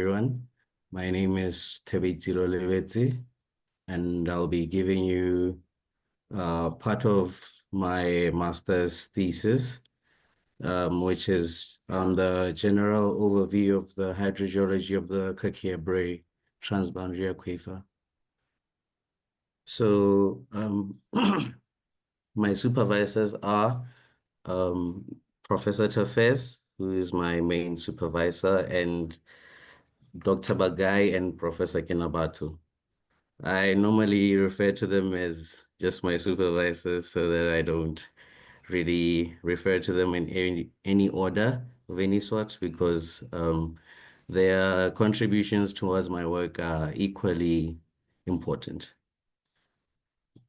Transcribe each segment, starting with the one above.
Everyone. My name is Tebetsilo Levetse, and I'll be giving you part of my master's thesis, which is on the general overview of the hydrogeology of the Kakia-Bray transboundary aquifer. So my supervisors are Professor Tafes, who is my main supervisor, and Dr. Bagai and Professor Kinabatu. I normally refer to them as just my supervisors so that I don't really refer to them in any order of any sort, because their contributions towards my work are equally important.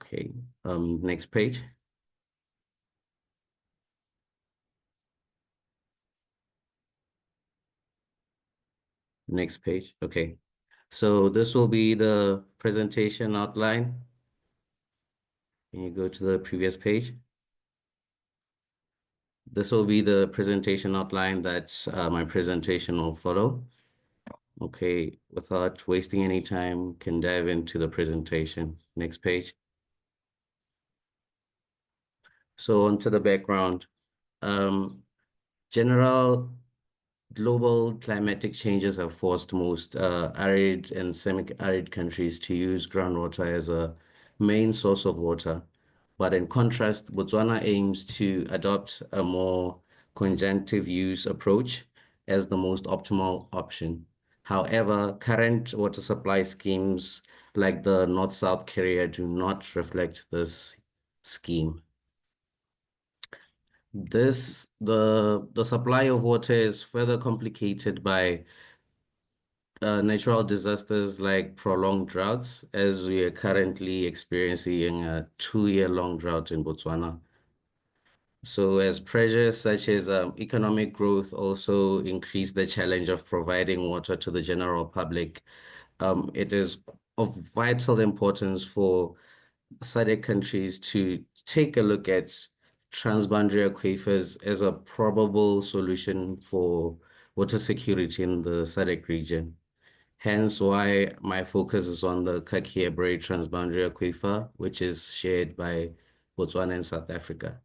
Okay, next page. Next page, okay. So this will be the presentation outline. Can you go to the previous page? This will be the presentation outline that my presentation will follow. Okay, without wasting any time, can dive into the presentation. Next page. So onto the background. General global climatic changes have forced most arid and semi-arid countries to use groundwater as a main source of water. But in contrast, Botswana aims to adopt a more conjunctive use approach as the most optimal option. However, current water supply schemes like the North-South carrier do not reflect this scheme. The supply of water is further complicated by natural disasters like prolonged droughts, as we are currently experiencing a 2-year-long drought in Botswana. So as pressures such as economic growth also increase the challenge of providing water to the general public, it is of vital importance for SADC countries to take a look at transboundary aquifers as a probable solution for water security in the SADC region. Hence why my focus is on the Kakia-Bray transboundary aquifer, which is shared by Botswana and South Africa.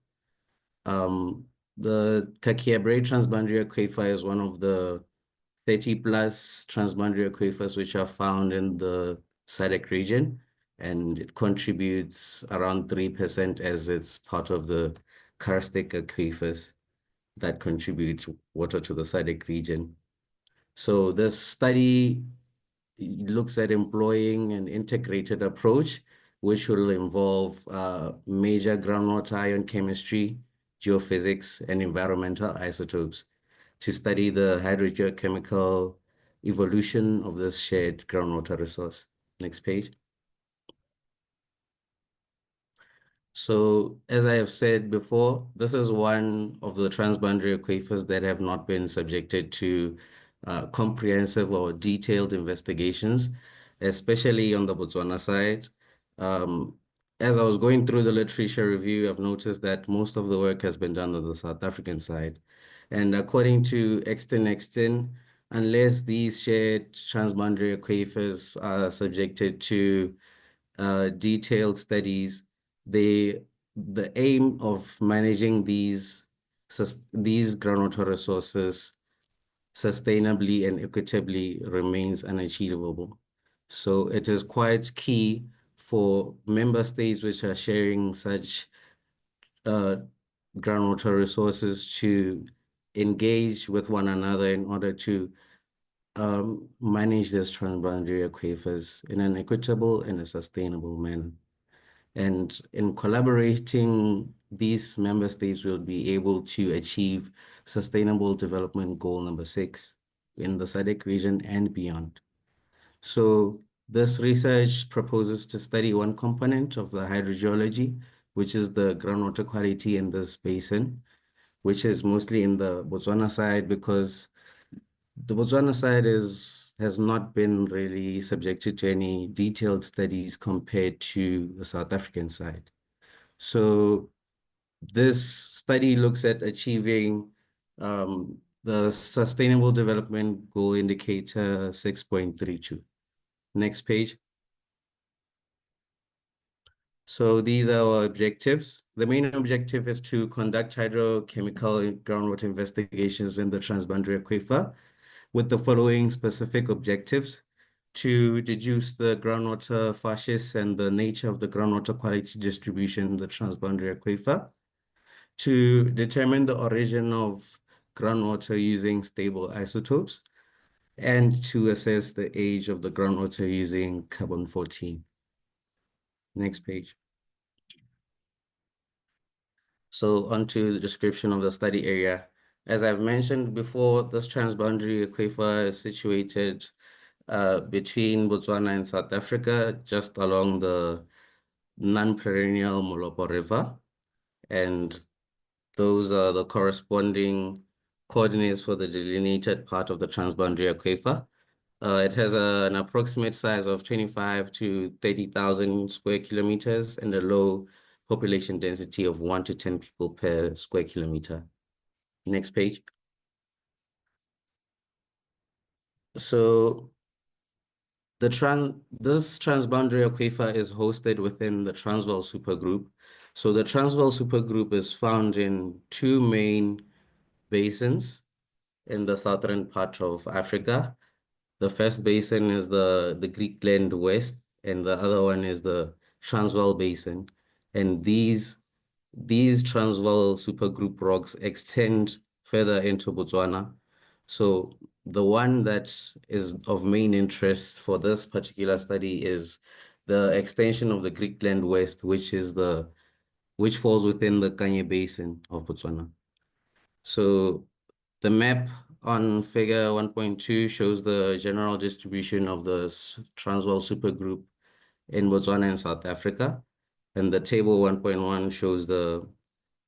The Kakia-Bray transboundary aquifer is one of the 30+ transboundary aquifers which are found in the SADC region, and it contributes around 3% as it's part of the karstic aquifers that contribute water to the SADC region. So this study looks at employing an integrated approach, which will involve major groundwater ion chemistry, geophysics, and environmental isotopes to study the hydrogeochemical evolution of this shared groundwater resource. Next page. So as I have said before, this is one of the transboundary aquifers that have not been subjected to comprehensive or detailed investigations, especially on the Botswana side. As I was going through the literature review, I've noticed that most of the work has been done on the South African side. And according to Exton, unless these shared transboundary aquifers are subjected to detailed studies, the aim of managing these groundwater resources sustainably and equitably remains unachievable. So it is quite key for member states which are sharing such groundwater resources to engage with one another in order to manage these transboundary aquifers in an equitable and a sustainable manner. And in collaborating, these member states will be able to achieve Sustainable Development Goal number 6 in the SADC region and beyond. So this research proposes to study one component of the hydrogeology, which is the groundwater quality in this basin, which is mostly in the Botswana side, because the Botswana side has not been really subjected to any detailed studies compared to the South African side. So this study looks at achieving the Sustainable Development Goal Indicator 6.32. Next page. So these are our objectives. The main objective is to conduct hydrochemical groundwater investigations in the transboundary aquifer with the following specific objectives: to deduce the groundwater facies and the nature of the groundwater quality distribution in the transboundary aquifer, to determine the origin of groundwater using stable isotopes, and to assess the age of the groundwater using carbon-14. Next page. So onto the description of the study area. As I've mentioned before, this transboundary aquifer is situated between Botswana and South Africa, just along the non-perennial Molopo River. And those are the corresponding coordinates for the delineated part of the transboundary aquifer. It has an approximate size of 25 to 30,000 square kilometers and a low population density of 1 to 10 people per square kilometer. Next page. So this transboundary aquifer is hosted within the Transvaal supergroup. So the Transvaal supergroup is found in two main basins in the southern part of Africa. The first basin is the Greekland West, and the other one is the Transvaal Basin. And these Transvaal supergroup rocks extend further into Botswana. So the one that is of main interest for this particular study is the extension of the Greekland West, which falls within the Kanye Basin of Botswana. So the map on figure 1.2 shows the general distribution of the Transvaal supergroup in Botswana and South Africa. And the table 1.1 shows the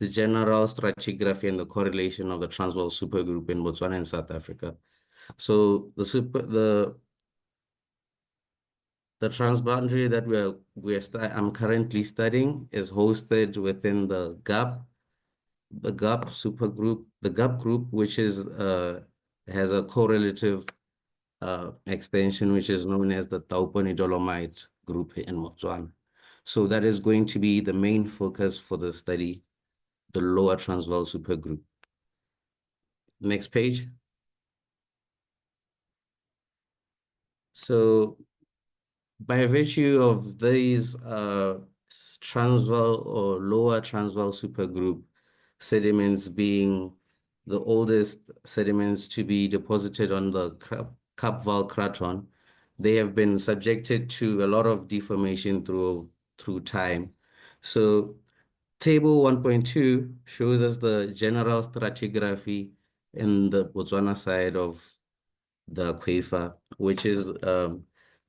general stratigraphy and the correlation of the Transvaal supergroup in Botswana and South Africa. So the transboundary that I'm currently studying is hosted within the GAP supergroup, the GAP group, which is has a correlative extension, which is known as the Tauponi Dolomite group in Botswana. So that is going to be the main focus for the study, the lower Transvaal supergroup. Next page. So by virtue of these Transvaal or lower Transvaal supergroup sediments being the oldest sediments to be deposited on the Kapvaal Craton, they have been subjected to a lot of deformation through time. So table 1.2 shows us the general stratigraphy in the Botswana side of the aquifer, which is the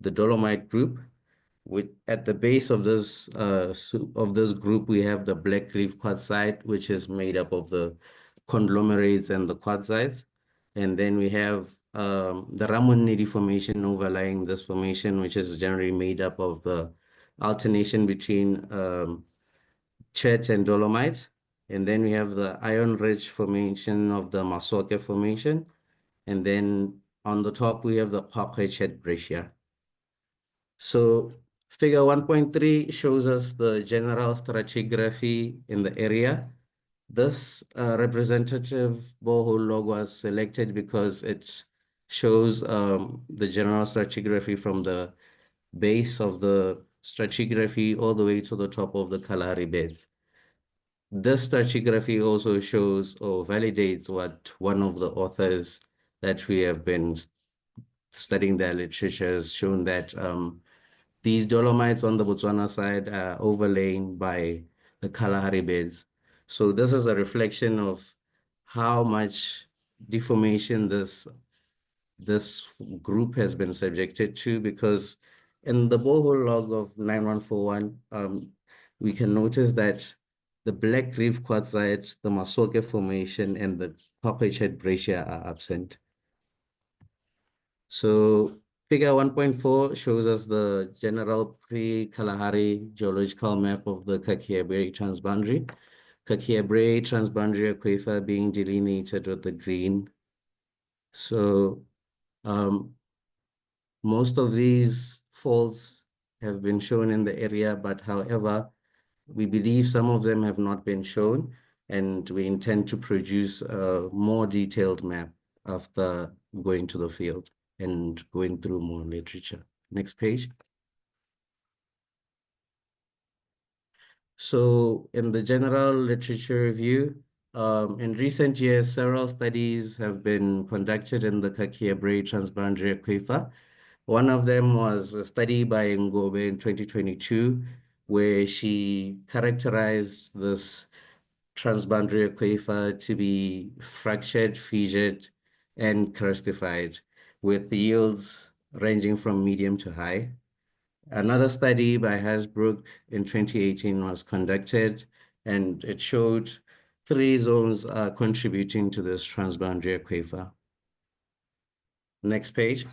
dolomite group. At the base of this group, we have the Black Reef quartzite, which is made up of the conglomerates and the quartzites. And then we have the Ramonedi formation overlying this formation, which is generally made up of the alternation between chert and dolomite. And then we have the iron-rich formation of the Masoke formation. And then on the top, we have the Chert breccia. So figure 1.3 shows us the general stratigraphy in the area. This representative borehole log was selected because it shows the general stratigraphy from the base of the stratigraphy all the way to the top of the Kalahari beds. This stratigraphy also shows or validates what one of the authors that we have been studying their literature has shown, that these dolomites on the Botswana side are overlain by the Kalahari beds. So this is a reflection of how much deformation this group has been subjected to, because in the borehole log of 9141, we can notice that the Black Reef quartzite, the Masoke formation, and the Chert breccia are absent. So figure 1.4 shows us the general pre-Kalahari geological map of the Kakiabere transboundary. Kakiabere transboundary aquifer being delineated with the green So um, most of these faults have been shown in the area, but however, we believe some of them have not been shown, and we intend to produce a more detailed map after going to the field and going through more literature. Next page. So in the general literature review, in recent years, several studies have been conducted in the Kakia Brae transboundary aquifer. One of them was a study by Ngobe in 2022, where she characterized this transboundary aquifer to be fractured, fissured, and crustified, with yields ranging from medium to high. Another study by Hasbrook in 2018 was conducted, and it showed three zones are contributing to this transboundary aquifer. Next page.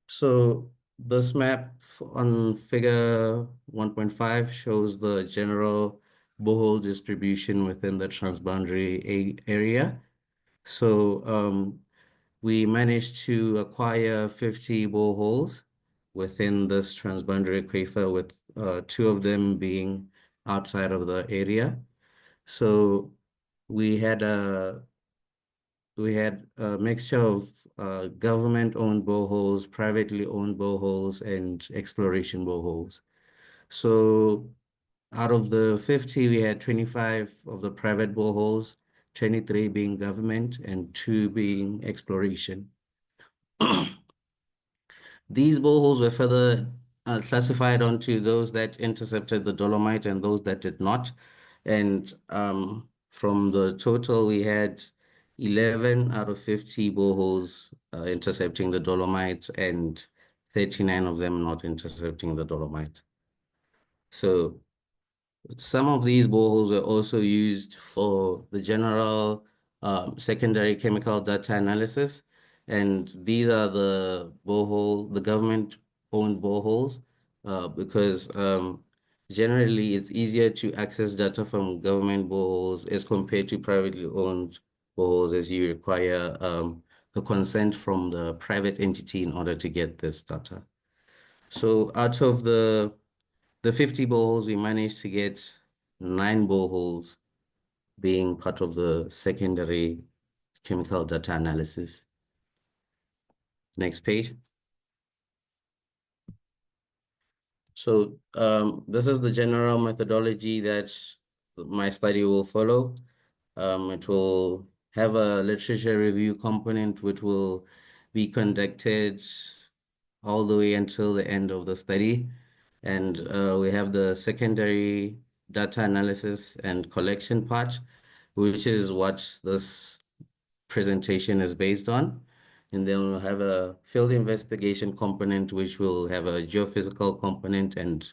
So this map on figure 1.5 shows the general borehole distribution within the transboundary area. So we managed to acquire 50 boreholes within this transboundary aquifer, with two of them being outside of the area. So we had a mixture of government-owned boreholes, privately owned boreholes, and exploration boreholes. So out of the 50, we had 25 of the private boreholes, 23 being government, and 2 being exploration. These boreholes were further classified onto those that intercepted the dolomite and those that did not. And from the total, we had 11 out of 50 boreholes intercepting the dolomite and 39 of them not intercepting the dolomite. So some of these boreholes were also used for the general secondary chemical data analysis. And these are the government-owned boreholes, because generally it's easier to access data from government boreholes as compared to privately owned boreholes, as you require the consent from the private entity in order to get this data. So out of the 50 boreholes, we managed to get 9 boreholes being part of the secondary chemical data analysis. Next page. So this is the general methodology that my study will follow. It will have a literature review component, which will be conducted all the way until the end of the study. And we have the secondary data analysis and collection part, which is what this presentation is based on. And then we'll have a field investigation component, which will have a geophysical component and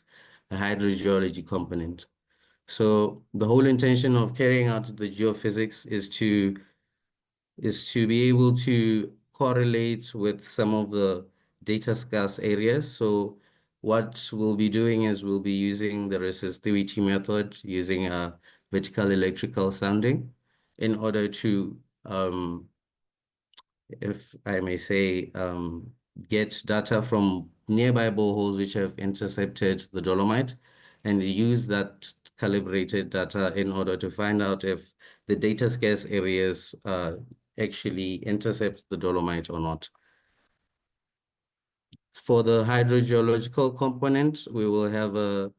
a hydrogeology component. So the whole intention of carrying out the geophysics is to be able to correlate with some of the data scarce areas. So what we'll be doing is we'll be using the resistivity method, using a vertical electrical sounding, in order to if I may say, get data from nearby boreholes which have intercepted the dolomite, and use that calibrated data in order to find out if the data scarce areas actually intercept the dolomite or not. For the hydrogeological component, we will have a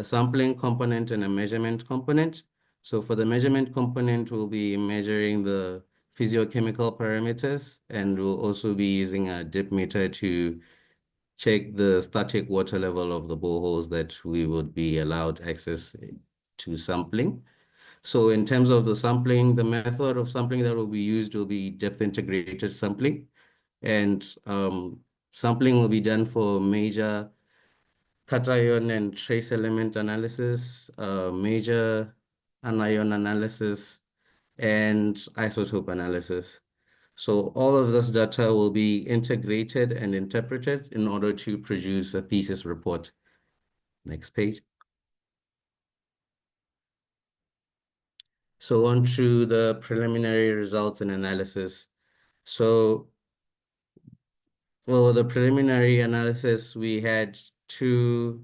sampling component and a measurement component. So for the measurement component, we'll be measuring the physiochemical parameters, and we'll also be using a dip meter to check the static water level of the boreholes that we would be allowed access to sampling. So in terms of the sampling, the method of sampling that will be used will be depth integrated sampling. And sampling will be done for major cation and trace element analysis, major anion analysis, and isotope analysis. So all of this data will be integrated and interpreted in order to produce a thesis report. Next page. So on to the preliminary results and analysis. So for the preliminary analysis, we had two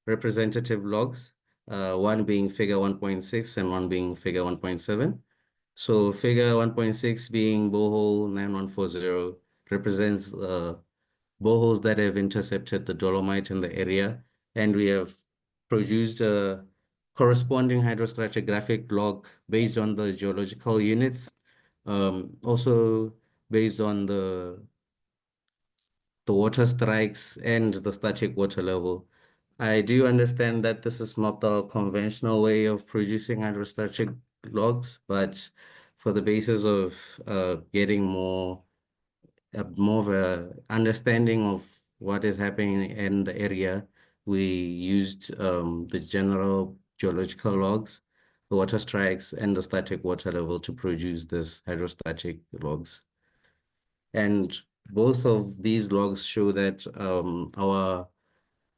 representative logs, one being figure 1.6 and one being figure 1.7. So figure 1.6 being borehole 9140 represents boreholes that have intercepted the dolomite in the area, and we have produced a corresponding hydrostratigraphic log based on the geological units, also based on the water strikes and the static water level. I do understand that this is not the conventional way of producing hydrostatic logs, but for the basis of getting more of a understanding of what is happening in the area, we used the general geological logs, the water strikes, and the static water level to produce this hydrostatic logs. And both of these logs show that our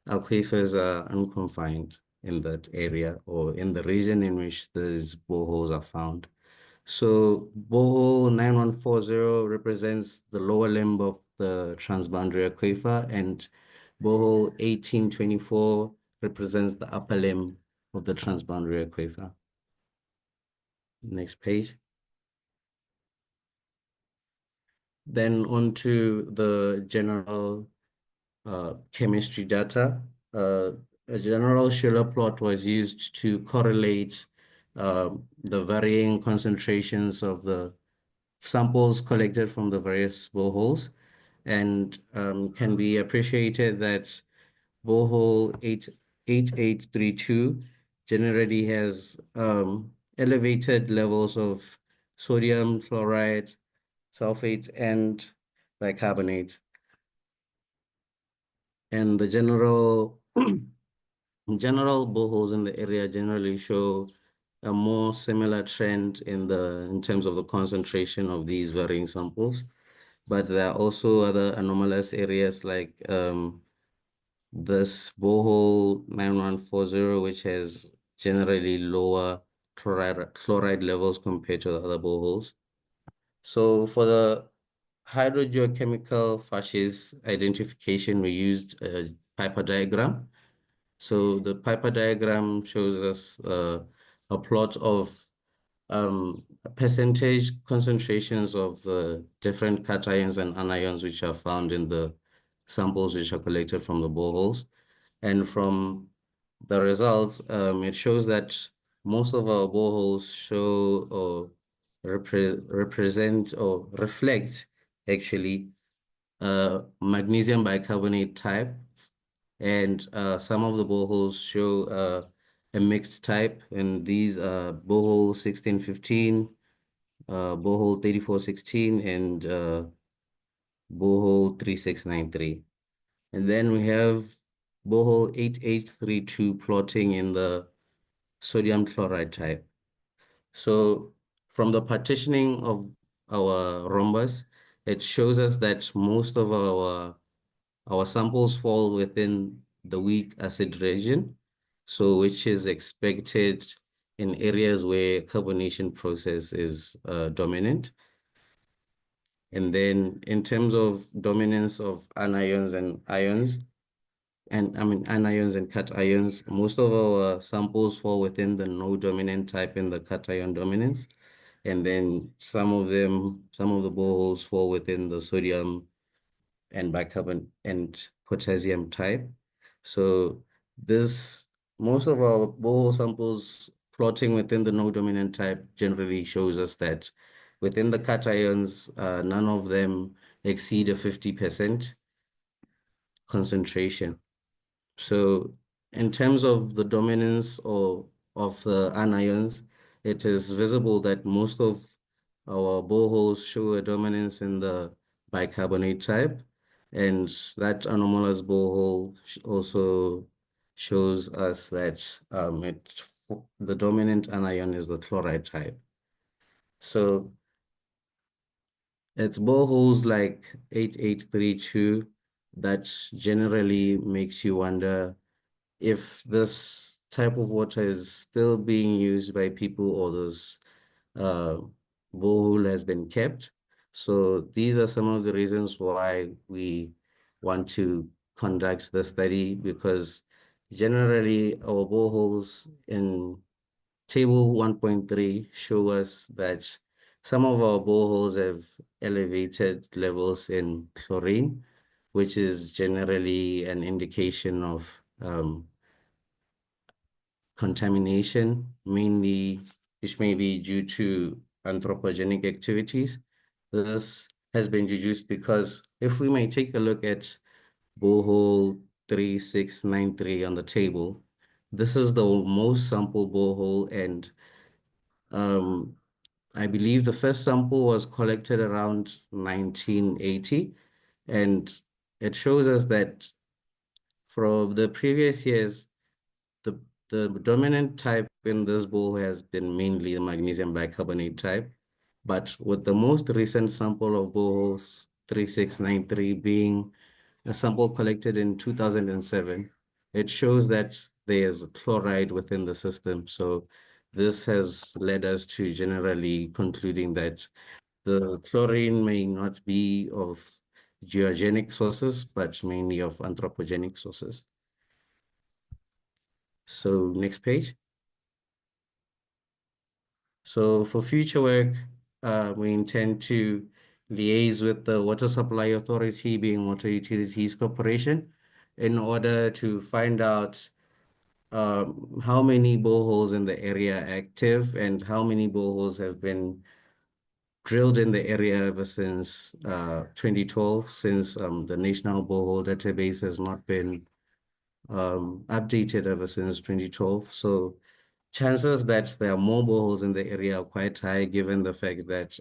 aquifers are unconfined in that area or in the region in which these boreholes are found. So borehole 9140 represents the lower limb of the transboundary aquifer, and borehole 1824 represents the upper limb of the transboundary aquifer. Next page. Then on to the general chemistry data. A general Schiller plot was used to correlate the varying concentrations of the samples collected from the various boreholes, and can be appreciated that borehole 8832 generally has elevated levels of sodium, chloride, sulfate, and bicarbonate. And the general boreholes in the area generally show a more similar trend in terms of the concentration of these varying samples. But there are also other anomalous areas like this borehole 9140, which has generally lower chloride levels compared to the other boreholes. So for the hydrogeochemical fascies identification, we used a Piper diagram. So the Piper diagram shows us a plot of percentage concentrations of the different cations and anions which are found in the samples which are collected from the boreholes. And from the results, it shows that most of our boreholes show or represent or reflect actually magnesium bicarbonate type, and some of the boreholes show a mixed type, and these are borehole 1615, borehole 3416, and borehole 3693. And then we have borehole 8832 plotting in the sodium chloride type. So from the partitioning of our rhombus, it shows us that most of our samples fall within the weak acid region, so which is expected in areas where carbonation process is dominant. And then in terms of dominance of anions and ions, and I mean anions and cations, most of our samples fall within the no dominant type in the cation dominance. And then some of the boreholes fall within the sodium and bicarbonate and potassium type. So most of our borehole samples plotting within the no dominant type generally shows us that within the cations, none of them exceed a 50% concentration. So in terms of the dominance of the anions, it is visible that most of our boreholes show a dominance in the bicarbonate type, and that anomalous borehole also shows us that the dominant anion is the chloride type. So it's boreholes like 8832 that generally makes you wonder if this type of water is still being used by people, or there's uh, borehole has been kept. So these are some of the reasons why we want to conduct the study, because generally our boreholes in Table 1.3 show us that some of our boreholes have elevated levels in chlorine, which is generally an indication of contamination, mainly which may be due to anthropogenic activities. This has been deduced because if we may take a look at borehole 3693 on the table, this is the most sample borehole, and I believe the first sample was collected around 1980, and it shows us that from the previous years, the the dominant type in this bowl has been mainly the magnesium bicarbonate type, but with the most recent sample of boreholes 3693 being a sample collected in 2007, it shows that there's chloride within the system. So this has led us to generally concluding that the chlorine may not be of geogenic sources, but mainly of anthropogenic sources. So next page. So for future work, we intend to liaise with the Water Supply Authority, being Water Utilities Corporation, in order to find out how many boreholes in the area are active and how many boreholes have been drilled in the area ever since 2012, since the National Borehole Database has not been updated ever since 2012. So chances that there are more boreholes in the area are quite high, given the fact that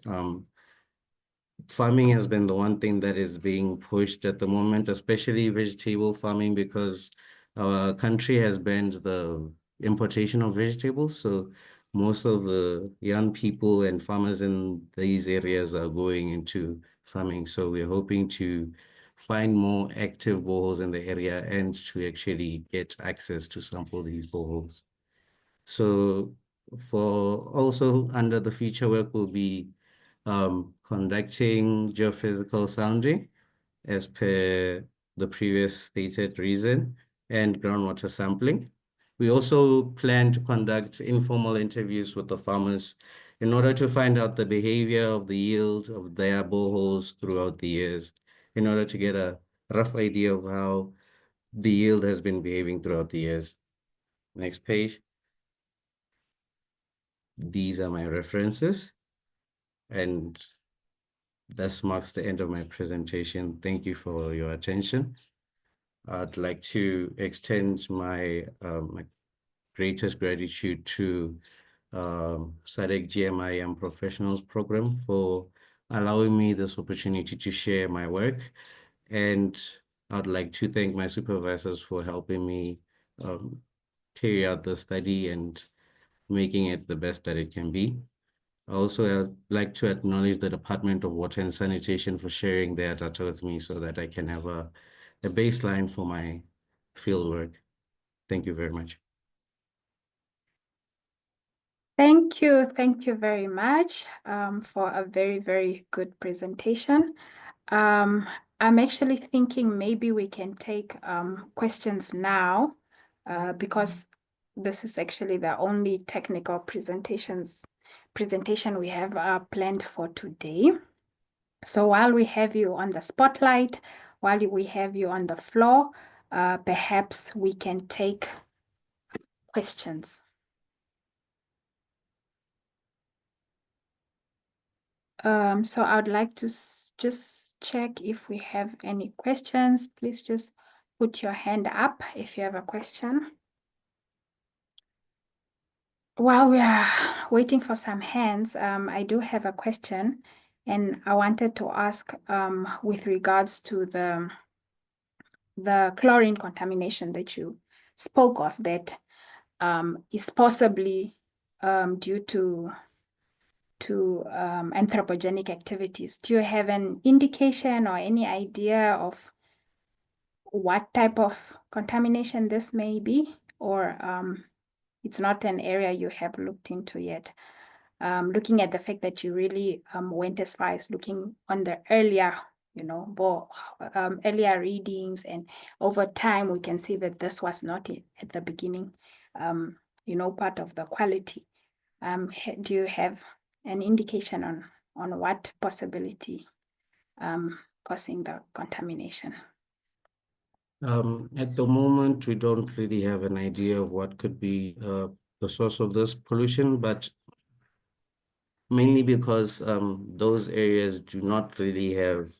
farming has been the one thing that is being pushed at the moment, especially vegetable farming, because our country has banned the importation of vegetables. So most of the young people and farmers in these areas are going into farming. So we're hoping to find more active boreholes in the area and to actually get access to sample these boreholes. So for also under the future work, we'll be conducting geophysical sounding as per the previous stated reason, and groundwater sampling. We also plan to conduct informal interviews with the farmers in order to find out the behavior of the yield of their boreholes throughout the years, in order to get a rough idea of how the yield has been behaving throughout the years. Next page. These are my references, and this marks the end of my presentation. Thank you for your attention. I'd like to extend my greatest gratitude to SADC-GMI and Professionals Program for allowing me this opportunity to share my work. And I'd like to thank my supervisors for helping me carry out the study and making it the best that it can be. Also, I'd like to acknowledge the Department of Water and Sanitation for sharing their data with me so that I can have a baseline for my field work. Thank you very much. Thank you very much for a very, very good presentation. I'm actually thinking maybe we can take questions now because this is actually the only technical presentation we have planned for today. So while we have you on the spotlight, while we have you on the floor, perhaps we can take questions. So I would like to just check if we have any questions. Please just put your hand up if you have a question. While we are waiting for some hands, I do have a question, and I wanted to ask with regards to the chlorine contamination that you spoke of, that is possibly due to anthropogenic activities. Do you have an indication or any idea of what type of contamination this may be, or it's not an area you have looked into yet? looking at the fact that you really went as far as looking on the earlier, earlier readings, and over time we can see that this was not at the beginning, part of the quality. Do you have an indication on what possibility causing the contamination? At the moment, we don't really have an idea of what could be the source of this pollution, but mainly because those areas do not really have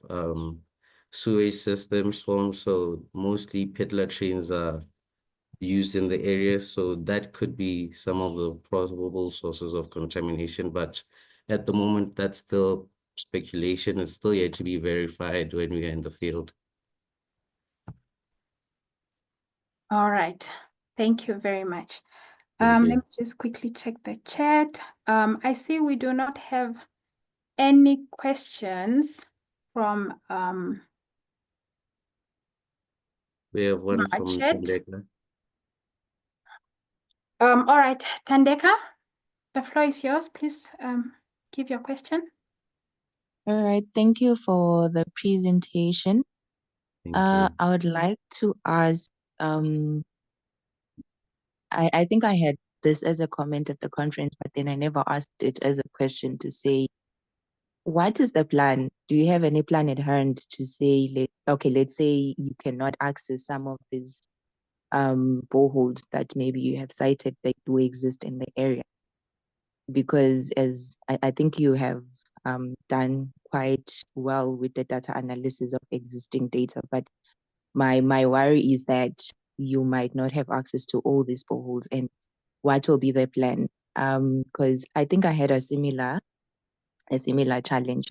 sewage systems formed, so mostly pit latrines are used in the area, so that could be some of the probable sources of contamination. But at the moment, that's still speculation. It's still yet to be verified when we are in the field. All right. Thank you very much. Thank Let you. me just quickly check the chat. I see we do not have any questions from We have one our from chat. Tandeka. All right, Tandeka, the floor is yours. Please give your question. All right, thank you for the presentation. Thank you. I would like to ask, I think I had this as a comment at the conference, but then I never asked it as a question to say, what is the plan? Do you have any plan at hand to say, let's say you cannot access some of these boreholes that maybe you have cited that do exist in the area? Because as I think you have done quite well with the data analysis of existing data, but my worry is that you might not have access to all these boreholes, and what will be the plan? Because I think I had a similar challenge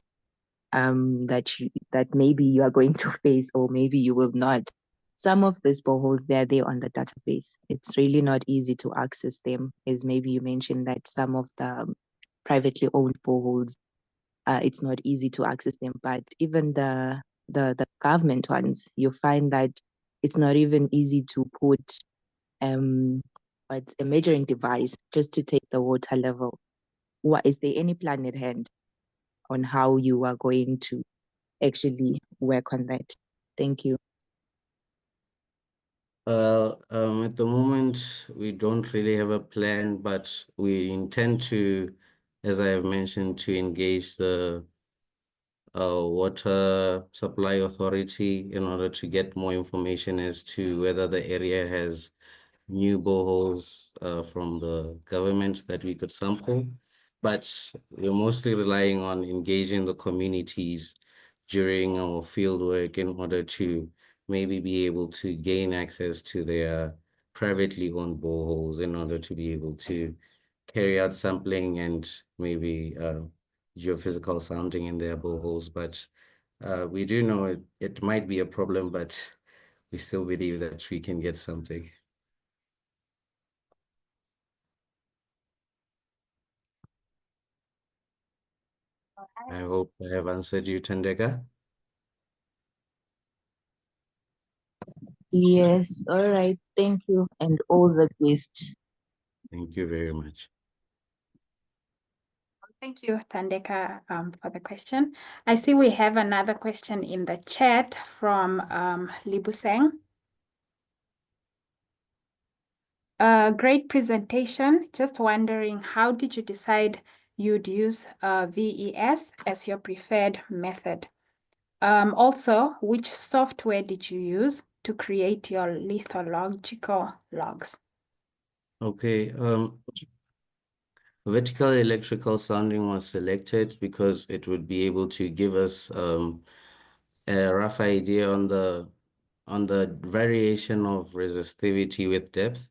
that maybe you are going to face, or maybe you will not. Some of these boreholes, they are there on the database. It's really not easy to access them, as maybe you mentioned that some of the privately owned boreholes, it's not easy to access them. But even the government ones, you find that it's not even easy to put what's a measuring device just to take the water level. Is there any plan at hand on how you are going to actually work on that? Thank you. At the moment, we don't really have a plan, but we intend to, as I have mentioned, to engage the water supply authority in order to get more information as to whether the area has new boreholes from the government that we could sample. But we're mostly relying on engaging the communities during our field work in order to maybe be able to gain access to their privately owned boreholes in order to be able to carry out sampling and maybe geophysical sounding in their boreholes. But we do know it might be a problem, but we still believe that we can get something. I hope I have answered you, Tandeka. Yes, all right. Thank you, and all the best. Thank you very much. Thank you, Tandeka, for the question. I see we have another question in the chat from Libuseng. Great presentation. Just wondering, how did you decide you'd use VES as your preferred method? Also, which software did you use to create your lithological logs? Okay, vertical electrical sounding was selected because it would be able to give us a rough idea on the variation of resistivity with depth,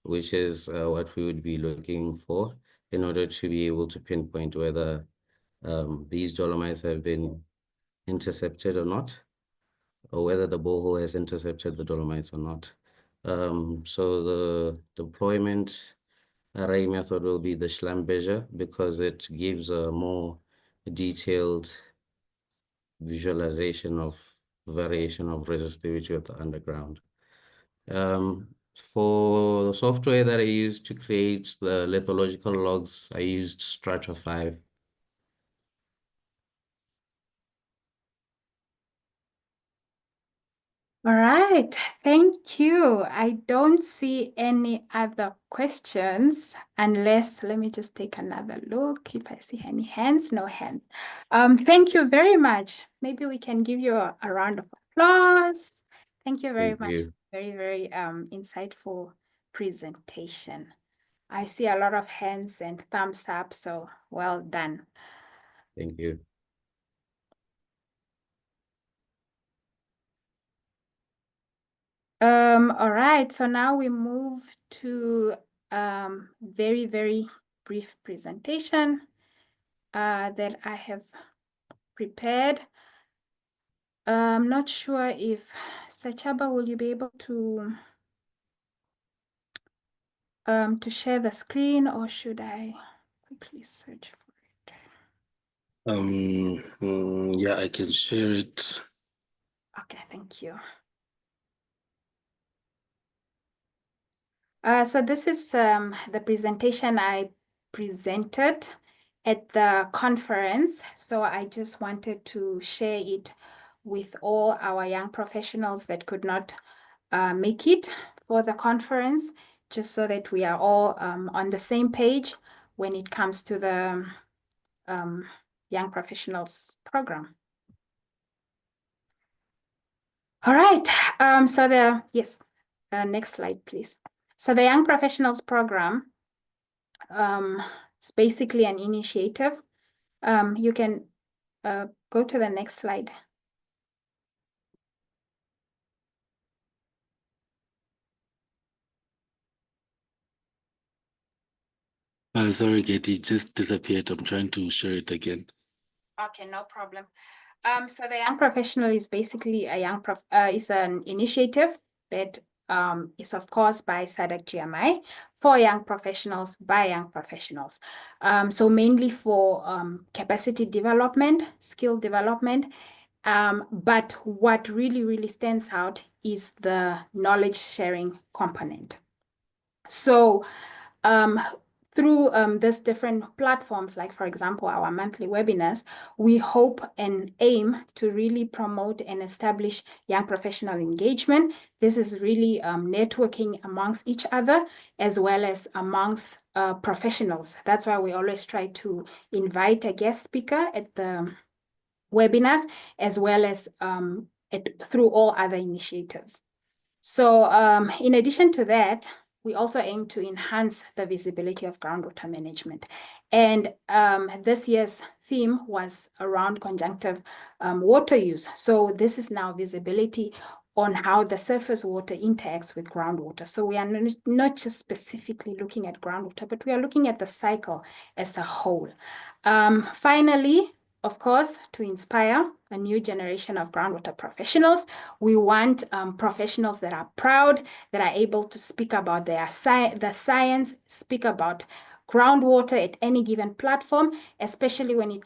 which is what we would be looking for in order to be able to pinpoint whether these dolomites have been intercepted or not, or whether the borehole has intercepted the dolomites or not. So the deployment array method will be the Schlumberger because it gives a more detailed visualization of variation of resistivity of the underground. For the software that I used to create the lithological logs, I used Strata 5. All right, thank you. I don't see any other questions unless, let me just take another look if I see any hands. No hands. Thank you very much. Maybe we can give you a round of applause. Thank you very Thank much. you. Very, very insightful presentation. I see a lot of hands and thumbs up, so well done. Thank you. All right, so now we move to very, very brief presentation that I have prepared. I'm not sure if Sachaba, will you be able to share the screen, or should I quickly search for it? Yeah, I can share it. Okay, thank you. So this is the presentation I presented at the conference. So I just wanted to share it with all our young professionals that could not make it for the conference, just so that we are all on the same page when it comes to the young professionals program. All right, so next slide, please. So the Young Professionals Program, it's basically an initiative. You can go to the next slide. Sorry, Katie, it just disappeared. I'm trying to share it again. Okay, no problem. So the Young Professional is basically is an initiative that is of course by SADC-GMI for young professionals by young professionals. So mainly for capacity development, skill development. But what really, really stands out is the knowledge sharing component. So through these different platforms, like for example, our monthly webinars, we hope and aim to really promote and establish young professional engagement. This is really networking amongst each other as well as amongst professionals. That's why we always try to invite a guest speaker at the webinars, as well as through all other initiatives. So in addition to that, we also aim to enhance the visibility of groundwater management. And this year's theme was around conjunctive water use. So this is now visibility on how the surface water interacts with groundwater. So we are not just specifically looking at groundwater, but we are looking at the cycle as a whole. Finally, of course, to inspire a new generation of groundwater professionals, we want professionals that are proud, that are able to speak about the science, speak about groundwater at any given platform, especially when it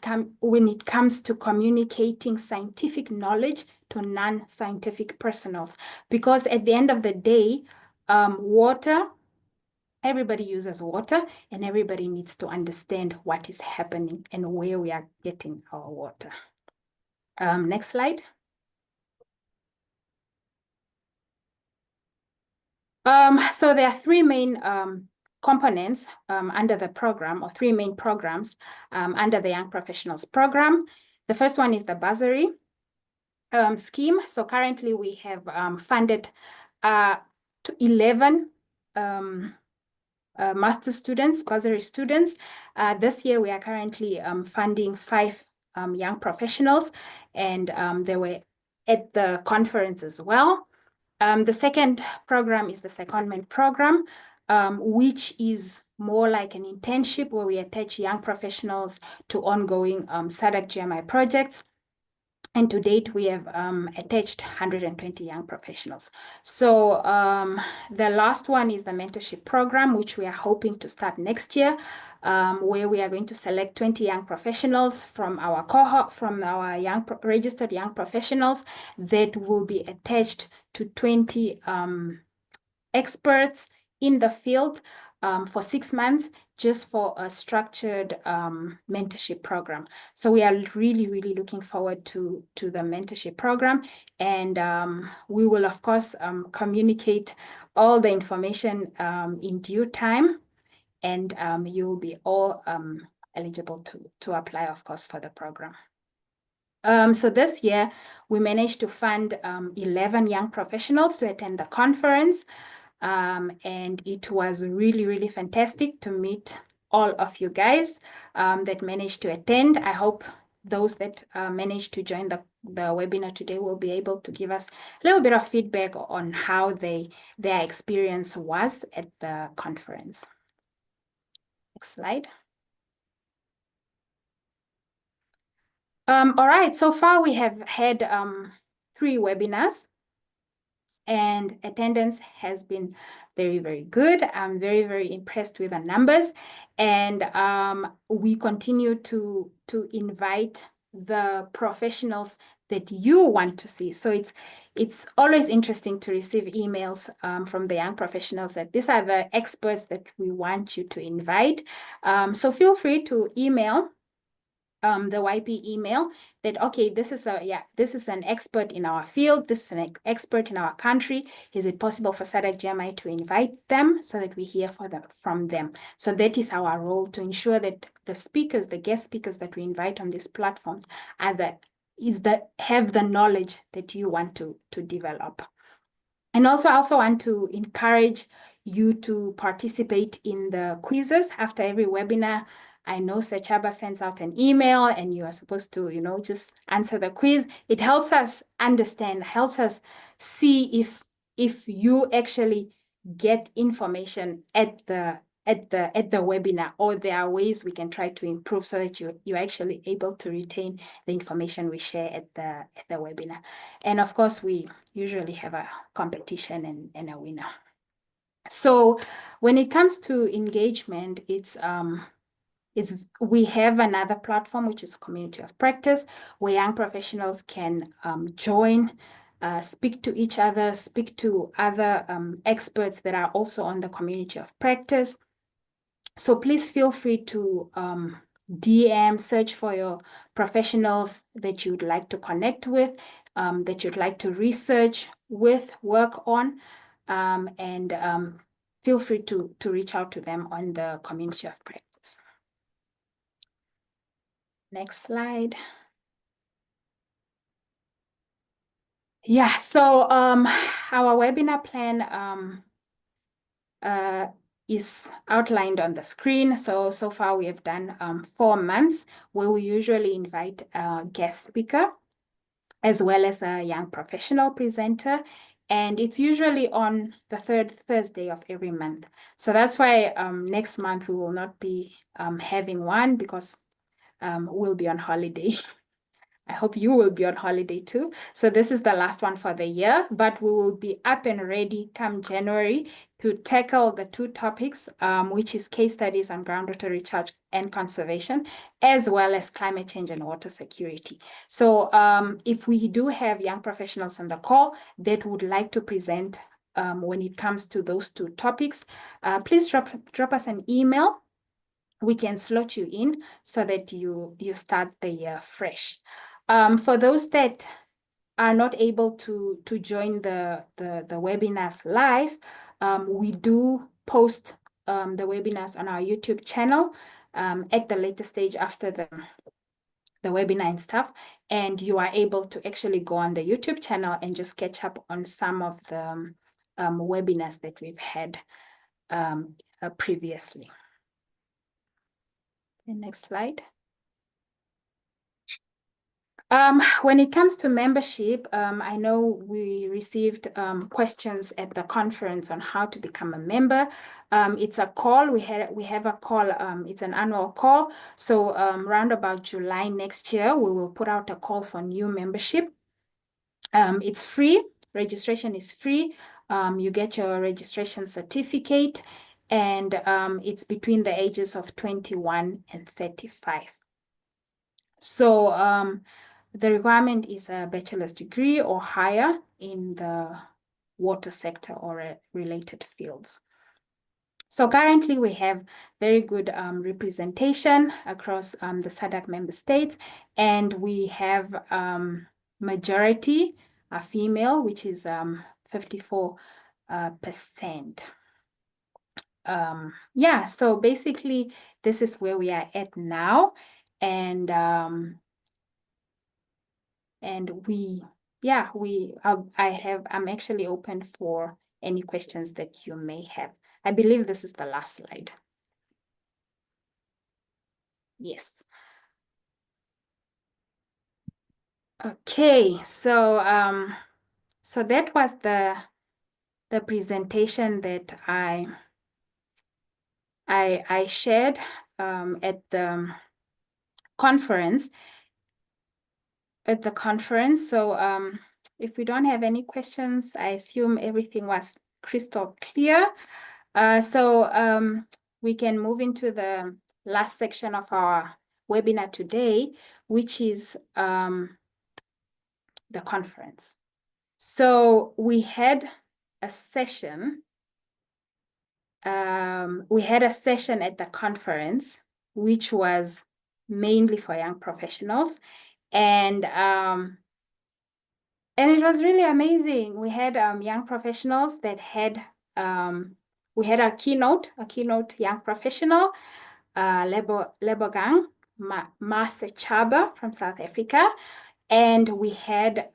comes to communicating scientific knowledge to non-scientific personnel. Because at the end of the day, everybody uses water, and everybody needs to understand what is happening and where we are getting our water. Next slide. So there are three main components under the program, or three main programs under the Young Professionals Program. The first one is the bursary scheme. So currently we have funded 11 master students, bursary students. This year we are currently funding 5 young professionals, and they were at the conference as well. The second program is the secondment program, which is more like an internship where we attach young professionals to ongoing SADC-GMI projects. And to date, we have attached 120 young professionals. So the last one is the mentorship program, which we are hoping to start next year, where we are going to select 20 young professionals from our cohort, from our registered young professionals that will be attached to 20 experts in the field for 6 months, just for a structured mentorship program. So we are really, really looking forward to the mentorship program. And we will, of course, communicate all the information in due time. And you will be all eligible to apply, of course, for the program. So this year, we managed to fund 11 young professionals to attend the conference. And it was really, really fantastic to meet all of you guys that managed to attend. I hope those that managed to join the webinar today will be able to give us a little bit of feedback on how their experience was at the conference. Next slide. All right, so far we have had 3 webinars, and attendance has been very, very good. I'm very, very impressed with the numbers, and we continue to invite the professionals that you want to see. So it's always interesting to receive emails from the young professionals that these are the experts that we want you to invite. So feel free to email the YP email that, okay, this is an expert in our field, this is an expert in our country. Is it possible for SADC-GMI to invite them so that we hear from them? So that is our role, to ensure that the speakers, the guest speakers that we invite on these platforms have the knowledge that you want to develop. And also, I also want to encourage you to participate in the quizzes after every webinar. I know Sechaba sends out an email and you are supposed to, just answer the quiz. It helps us understand, helps us see if you actually get information at the webinar, or there are ways we can try to improve so that you're actually able to retain the information we share at the webinar. And of course, we usually have a competition and a winner. So when it comes to engagement, we have another platform, which is a community of practice, where young professionals can join, speak to each other, speak to other experts that are also on the community of practice. So please feel free to DM, search for your professionals that you'd like to connect with, that you'd like to research with, work on, and feel free to reach out to them on the community of practice. Next slide. Yeah, so our webinar plan is outlined on the screen. So far we have done 4 months, where we usually invite a guest speaker as well as a young professional presenter. And it's usually on the 3rd Thursday of every month. So that's why next month we will not be having one, because we'll be on holiday. I hope you will be on holiday too. So this is the last one for the year, but we will be up and ready come January to tackle the 2 topics, which is case studies on groundwater recharge and conservation, as well as climate change and water security. So if we do have young professionals on the call that would like to present when it comes to those 2 topics, please drop us an email. We can slot you in so that you start the year fresh. For those that are not able to join the webinars live, we do post the webinars on our YouTube channel at the later stage after the webinar and stuff, and you are able to actually go on the YouTube channel and just catch up on some of the webinars that we've had previously. The next slide. When it comes to membership, I know we received questions at the conference on how to become a member. It's a call. We have a call. It's an annual call. So around about July next year, we will put out a call for new membership. It's free. Registration is free. You get your registration certificate, and it's between the ages of 21 and 35. So the requirement is a bachelor's degree or higher in the water sector or related fields. So currently we have very good representation across the SADC member states, and we have majority are female, which is 54%. Yeah, so basically this is where we are at now, and I'm actually open for any questions that you may have. I believe this is the last slide. Yes. Okay, so so that was the presentation that I shared at the conference. So if we don't have any questions, I assume everything was crystal clear. So we can move into the last section of our webinar today, which is the conference. So we had a session. We had a session at the conference, which was mainly for young professionals, and it was really amazing. We had young professionals that had we had a keynote young professional, Lebogang Masechaba from South Africa, and we had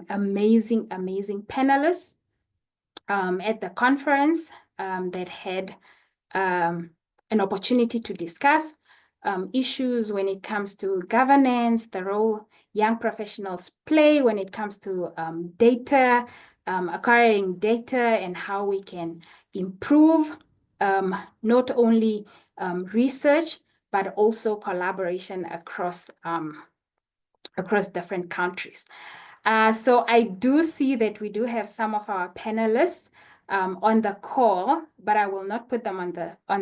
amazing panelists at the conference that had an opportunity to discuss issues when it comes to governance, the role young professionals play when it comes to data, acquiring data, and how we can improve not only research, but also collaboration across different countries. So I do see that we do have some of our panelists on the call, but I will not put them on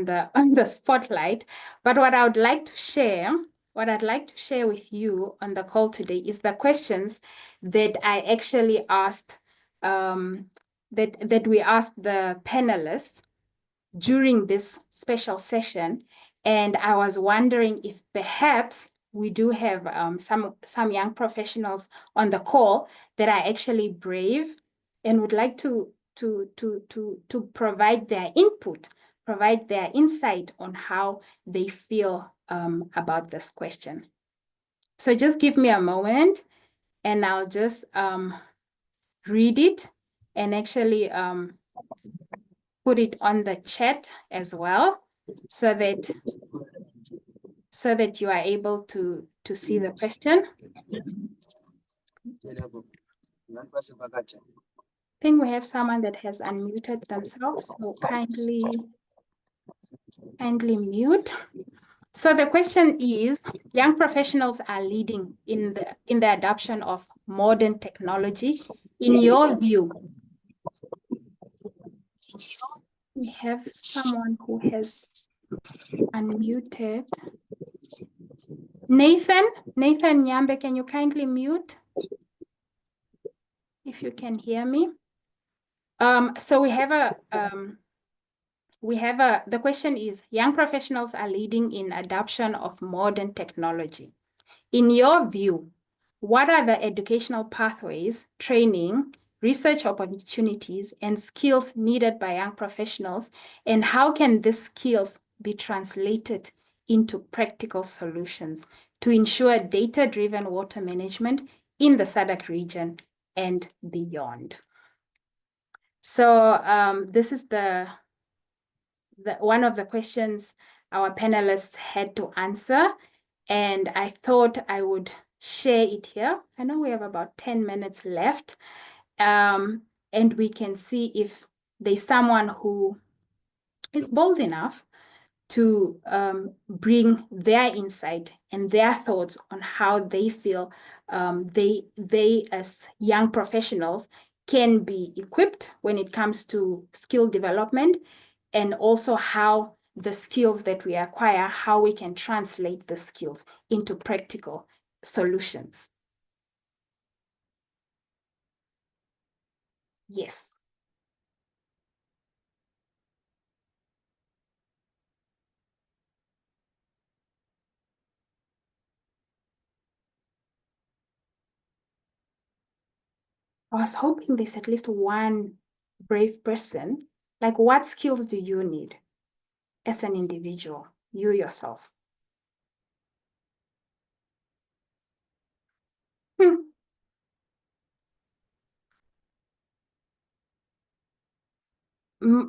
the spotlight. But what I would like to share, with you on the call today is the questions that I actually asked, that we asked the panelists during this special session. And I was wondering if perhaps we do have some young professionals on the call that are actually brave and would like to provide their input, provide their insight on how they feel about this question. So just give me a moment and I'll just read it and actually put it on the chat as well, so that you are able to see the question. I think we have someone that has unmuted themselves, so kindly mute. So the question is, young professionals are leading in the adoption of modern technology. In your view, we have someone who has unmuted. Nathan Nyambe, can you kindly mute if you can hear me? So we have the question is, young professionals are leading in adoption of modern technology. In your view, what are the educational pathways, training, research opportunities, and skills needed by young professionals, and how can these skills be translated into practical solutions to ensure data-driven water management in the SADC region and beyond? So this is one of the questions our panelists had to answer, and I thought I would share it here. I know we have about 10 minutes left, and we can see if there's someone who is bold enough to bring their insight and their thoughts on how they feel they as young professionals can be equipped when it comes to skill development, and also how the skills that we acquire, how we can translate the skills into practical solutions. Yes. I was hoping there's at least one brave person. Like, what skills do you need as an individual, you yourself?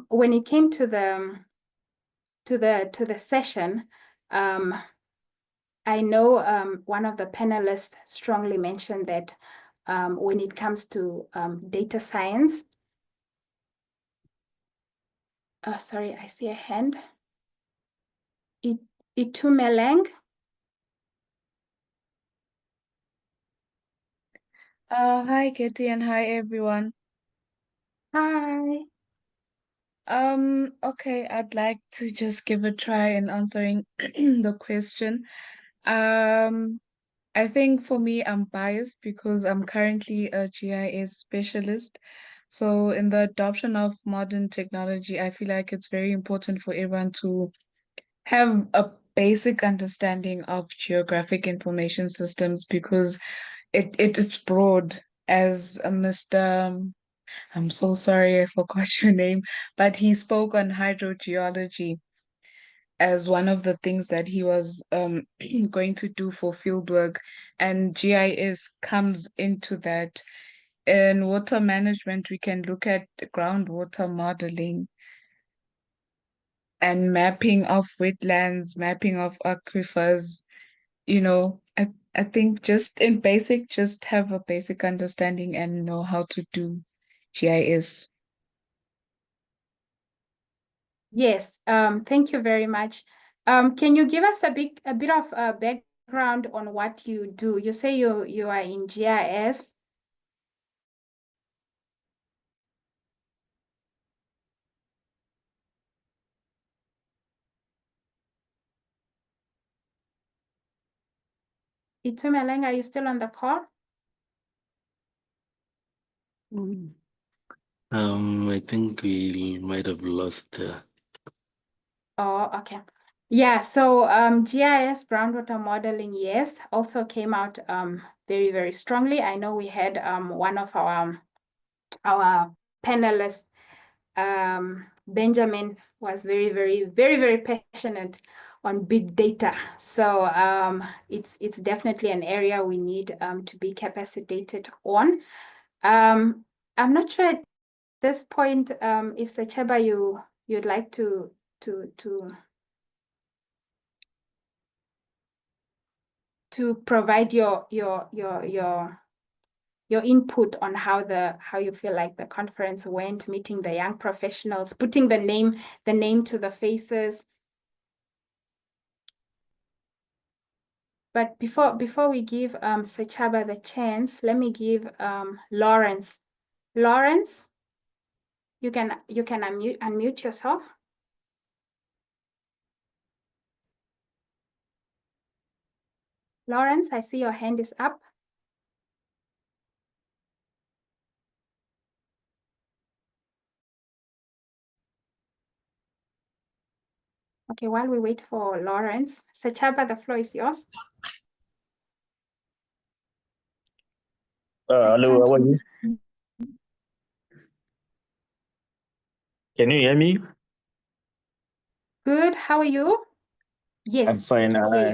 When it came to the session, I know one of the panelists strongly mentioned that when it comes to data science, sorry, I see a hand. Itumeleng. Hi, Katie, and hi, everyone. Hi. Okay, I'd like to just give a try in answering the question. I think for me, I'm biased because I'm currently a GIS specialist. So in the adoption of modern technology, I feel like it's very important for everyone to have a basic understanding of geographic information systems because it's broad, as Mr. I'm so sorry, I forgot your name, but he spoke on hydrogeology as one of the things that he was going to do for fieldwork, and GIS comes into that. In water management, we can look at the groundwater modeling and mapping of wetlands, mapping of aquifers. I think just in basic, just have a basic understanding and know how to do GIS. Yes, thank you very much. Can you give us a bit of background on what you do? You say you are in GIS. Itumeleng, are you still on the call? I think we might have lost her. Oh, okay. Yeah, so GIS, groundwater modeling, yes, also came out very, very strongly. I know we had one of our panelists, Benjamin, was very, very, very, very passionate on big data. So it's definitely an area we need to be capacitated on. I'm not sure at this point if Secheba you'd like to provide your input on how you feel like the conference went, meeting the young professionals, putting the name to the faces. But before we give Sechaba the chance, let me give Lawrence. Lawrence, you can unmute yourself. Lawrence, I see your hand is up. Okay, while we wait for Lawrence, Sechaba, the floor is yours. Hello, how are you? Can you hear me? Good, how are you? Yes, I'm fine. we can hear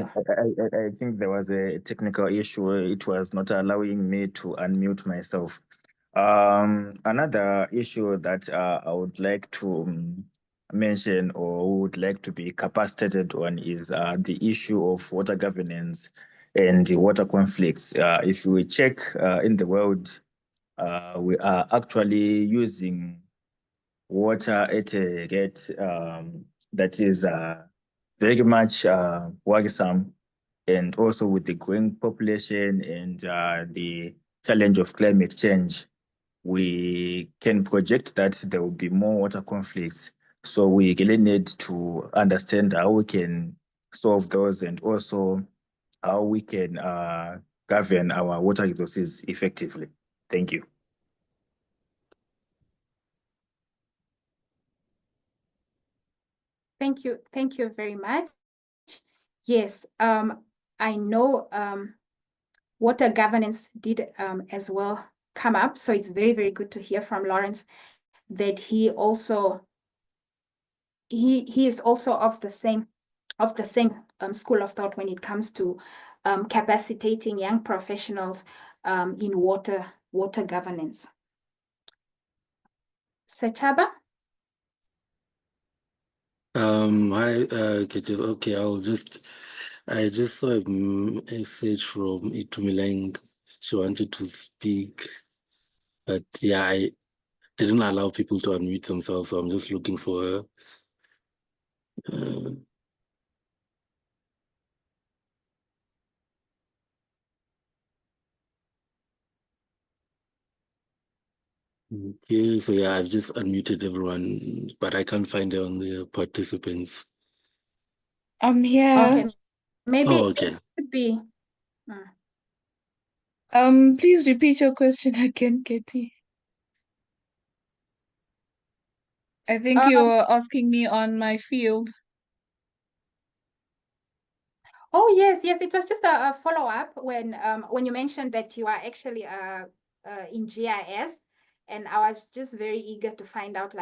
you. I think there was a technical issue. It was not allowing me to unmute myself. Another issue that I would like to mention or would like to be capacitated on is the issue of water governance and the water conflicts. If we check in the world, we are actually using water at a rate that is very much worrisome, and also with the growing population and the challenge of climate change, we can project that there will be more water conflicts. So we really need to understand how we can solve those and also how we can govern our water resources effectively. Thank you. Thank you very much. Yes, I know water governance did as well come up. So it's very, very good to hear from Lawrence that he is also of the same school of thought when it comes to capacitating young professionals in water governance. Sachaba? Hi, okay, I just saw a message from Itumilang. She wanted to speak, but yeah, I didn't allow people to unmute themselves, so I'm just looking for her. Okay, so yeah, I've just unmuted everyone, but I can't find her on the participants. I'm here. Okay, maybe Oh, it okay. could be. Please repeat your question again, Katie. I think you're asking me on my field. Oh, yes. It was just a follow-up when you mentioned that you are actually in GIS, and I was just very eager to find out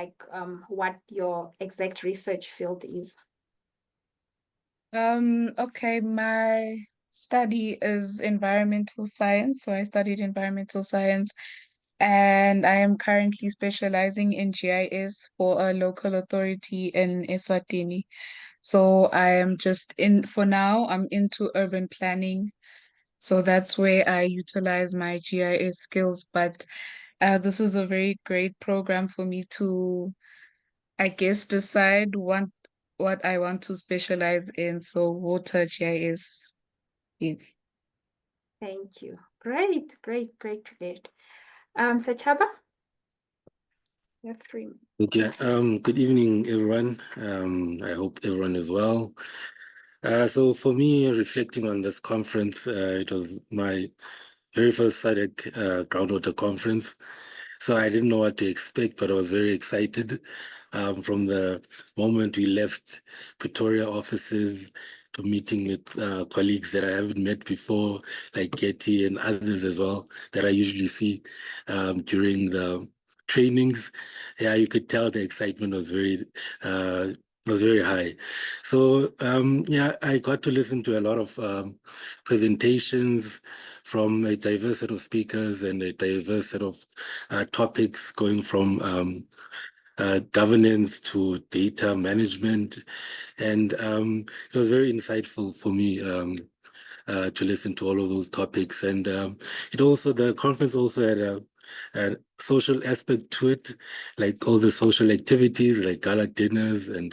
what your exact research field is. Okay, my study is environmental science, so I studied environmental science, and I am currently specializing in GIS for a local authority in Eswatini. So I am for now, I'm into urban planning. So that's where I utilize my GIS skills. But this is a very great program for me to, I guess, decide what I want to specialize in. So water GIS is. Thank you. Great. Sachaba? You have 3 minutes. Okay, good evening, everyone. I hope everyone is well. So for me, reflecting on this conference, it was my very first SADC Groundwater conference. So I didn't know what to expect, but I was very excited from the moment we left Pretoria offices to meeting with colleagues that I haven't met before, like Getty and others as well, that I usually see during the trainings. Yeah, you could tell the excitement was very high. So yeah, I got to listen to a lot of presentations from a diverse set of speakers and a diverse set of topics, going from governance to data management. And it was very insightful for me to listen to all of those topics. And the conference also had a social aspect to it, like all the social activities like gala dinners and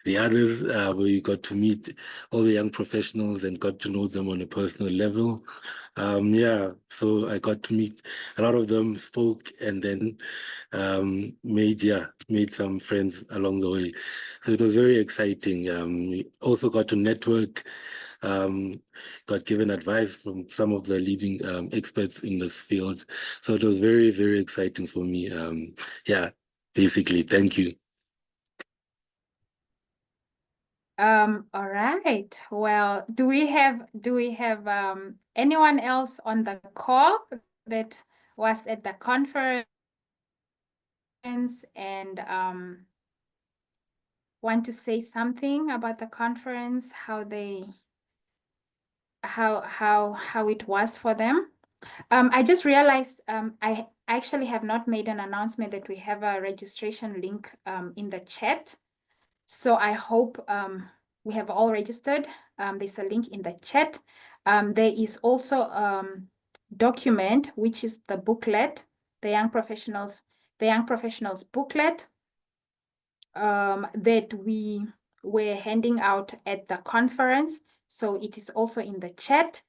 the others where you got to meet all the young professionals and got to know them on a personal level. Yeah, so I got to meet a lot of them, spoke, and then made some friends along the way. So it was very exciting. We also got to network, got given advice from some of the leading experts in this field. So it was very, very exciting for me. Yeah, basically, thank you. All right. Well, do we have anyone else on the call that was at the conference and want to say something about the conference, how it was for them? I just realized I actually have not made an announcement that we have a registration link in the chat. So I hope we have all registered. There's a link in the chat. There is also document, which is the booklet, the Young Professionals booklet that we were handing out at the conference. So it is also in the chat.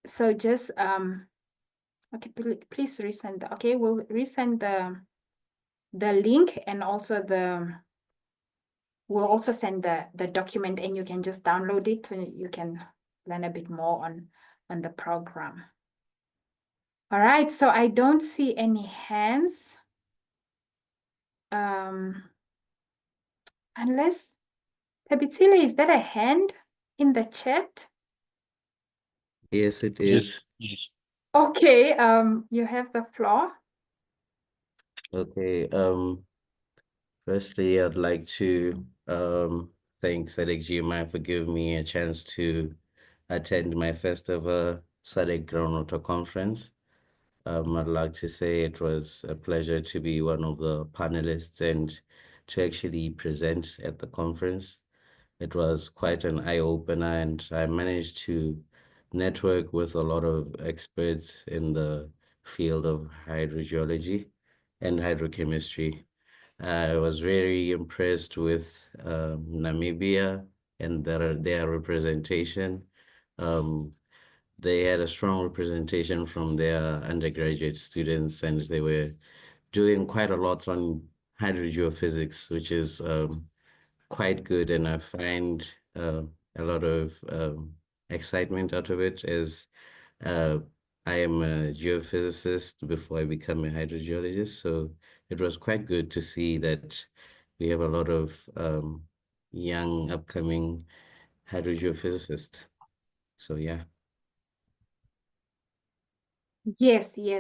So just, okay, please resend. Okay, we'll resend the link, and also we'll also send the document, and you can just download it and you can learn a bit more on the program. All right, so I don't see any hands. Unless, Tabitile, is that a hand in the chat? Yes, it is. Yes. Okay, you have the floor. Okay, firstly, I'd like to thank SADC-GMI for giving me a chance to attend my first ever SADC Groundwater conference. I'd like to say it was a pleasure to be one of the panelists and to actually present at the conference. It was quite an eye-opener, and I managed to network with a lot of experts in the field of hydrogeology and hydrochemistry. I was very impressed with Namibia and their representation. They had a strong representation from their undergraduate students, and they were doing quite a lot on hydrogeophysics, which is quite good, and I find a lot of excitement out of it as uh, I am a geophysicist before I become a hydrogeologist. So it was quite good to see that we have a lot of young upcoming hydrogeophysicists. So yeah. Yes, yes.